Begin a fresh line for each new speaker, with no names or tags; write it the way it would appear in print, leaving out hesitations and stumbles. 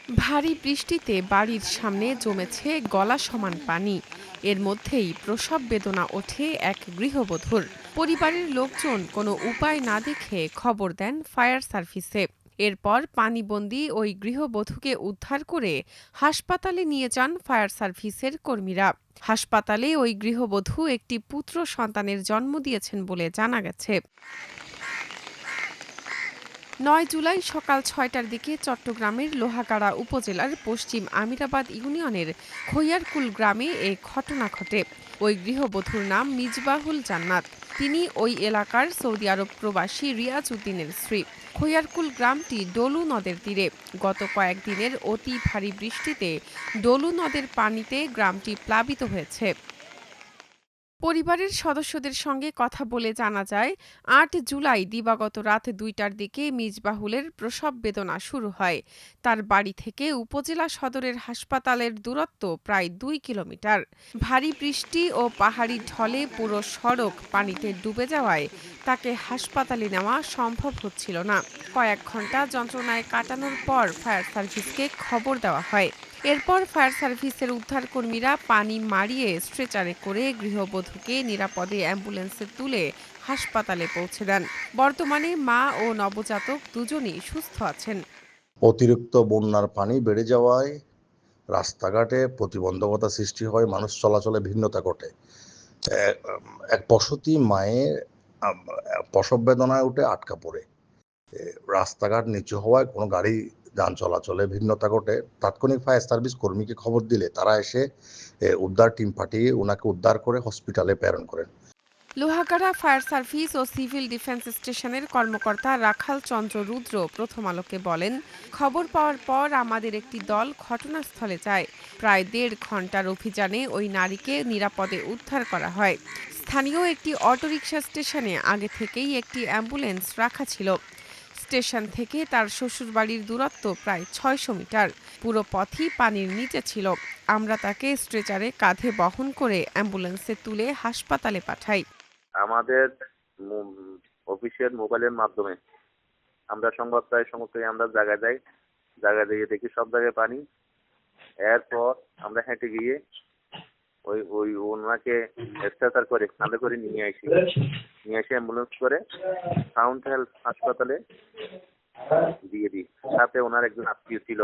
ভারী বৃষ্টিতে বাড়ির সামনে জমেছে গলা সমান পানি। এর মধ্যেই প্রসব বেদনা ওঠে এক গৃহবধূর। পরিবারের লোকজন কোনো উপায় না দেখে খবর দেন ফায়ার সার্ভিসে। এরপর পানিবন্দী ওই গৃহবধূকে উদ্ধার করে হাসপাতালে নিয়ে যান ফায়ার সার্ভিসের কর্মীরা। হাসপাতালে ওই গৃহবধূ একটি পুত্র সন্তানের জন্ম দিয়েছেন বলে জানা গেছে। ৯ জুলাই সকাল ৬টার দিকে চট্টগ্রামের লোহাগাড়া উপজেলার পশ্চিম আমিরাবাদ ইউনিয়নের খৈয়ারকুল গ্রামে এ ঘটনা ঘটে। ওই গৃহবধূর নাম মিজবাহুল জান্নাত। তিনি ওই এলাকার সৌদি আরব প্রবাসী রিয়াজ উদ্দিনের স্ত্রী। খৈয়ারকুল গ্রামটি ডলু নদের তীরে। গত কয়েকদিনের অতি ভারী বৃষ্টিতে ডলু নদের পানিতে গ্রামটি প্লাবিত হয়েছে। পরিবারের সদস্যদের সঙ্গে কথা বলে জানা যায়, ৮ জুলাই দিবাগত রাত ২টার দিকে মিজবাহুলের প্রসব বেদনা শুরু হয়। তার বাড়ি থেকে উপজেলা সদরের হাসপাতালের দূরত্ব প্রায় ২ কিলোমিটার। ভারী বৃষ্টি ও পাহাড়ি ঢলে পুরো সড়ক পানিতে ডুবে যাওয়ায় তাকে হাসপাতালে নেওয়া সম্ভব হচ্ছিল না। কয়েক ঘন্টা যন্ত্রণায় কাটানোর পর ফায়ার সার্ভিসকে খবর দেওয়া হয়। এরপর ফায়ার সার্ভিসের উদ্ধারকর্মীরা পানি মারিয়ে স্ট্রেচারে করে গৃহবধূকে নিরাপদে অ্যাম্বুলেন্সে তুলে হাসপাতালে পৌঁছে দেন। বর্তমানে মা ও নবজাতক দুজনই সুস্থ আছেন।
অতিরিক্ত বন্যার পানি বেড়ে যাওয়ায় রাস্তাঘাটে প্রতিবন্ধকতা সৃষ্টি হয়, মানুষ চলাচলে ভিন্নতা ঘটে। এক বসতি মায়ের প্রসব বেদনায় উঠে আটকা পড়ে। রাস্তাঘাট নিচু হওয়ায় কোনো গাড়ি যান চলাচলে ভিন্নতা ঘটে। তাৎক্ষণিক ফায়ার সার্ভিস কর্মীকে খবর দিলে তারা এসে উদ্ধার টিম পাঠিয়ে ওনাকে উদ্ধার করে হসপিটালে প্রেরণ করেন।
লোহাগাড়া ফায়ার সার্ভিস ও সিভিল ডিফেন্স স্টেশনের কর্মকর্তা রাখাল চন্দ্র রুদ্র প্রথম আলোকে বলেন, খবর পাওয়ার পর আমাদের একটি দল ঘটনাস্থলে যায়। প্রায় ১.৫ ঘন্টার অভিযানে ওই নারীকে নিরাপদে উদ্ধার করা হয়। স্থানীয় একটি অটোরিকশা স্টেশনে আগে থেকেই একটি অ্যাম্বুলেন্স রাখা ছিল। স্টেশন থেকে তার শ্বশুরবাড়ির দূরত্ব প্রায় ৬০০ মিটার। পুরো পথই পানির নিচে ছিল। আমরা তাকে স্ট্রেচারে কাঁধে বহন করে অ্যাম্বুলেন্সে তুলে হাসপাতালে পাঠাই।
আমাদের অফিসিয়াল মোবাইলের মাধ্যমে আমরা সংবাদ পাই, সমস্ত আমরা জায়গায় গিয়ে দেখি সব জায়গায় পানি। এরপর আমরা হেঁটে গিয়ে ওই ওনাকে স্ট্রেচার করে কাঁধে করে নিয়ে এসে অ্যাম্বুলেন্স করে সাউন্ড হেলথ হাসপাতালে দিয়ে দিই। সাথে ওনার একজন আত্মীয় ছিল।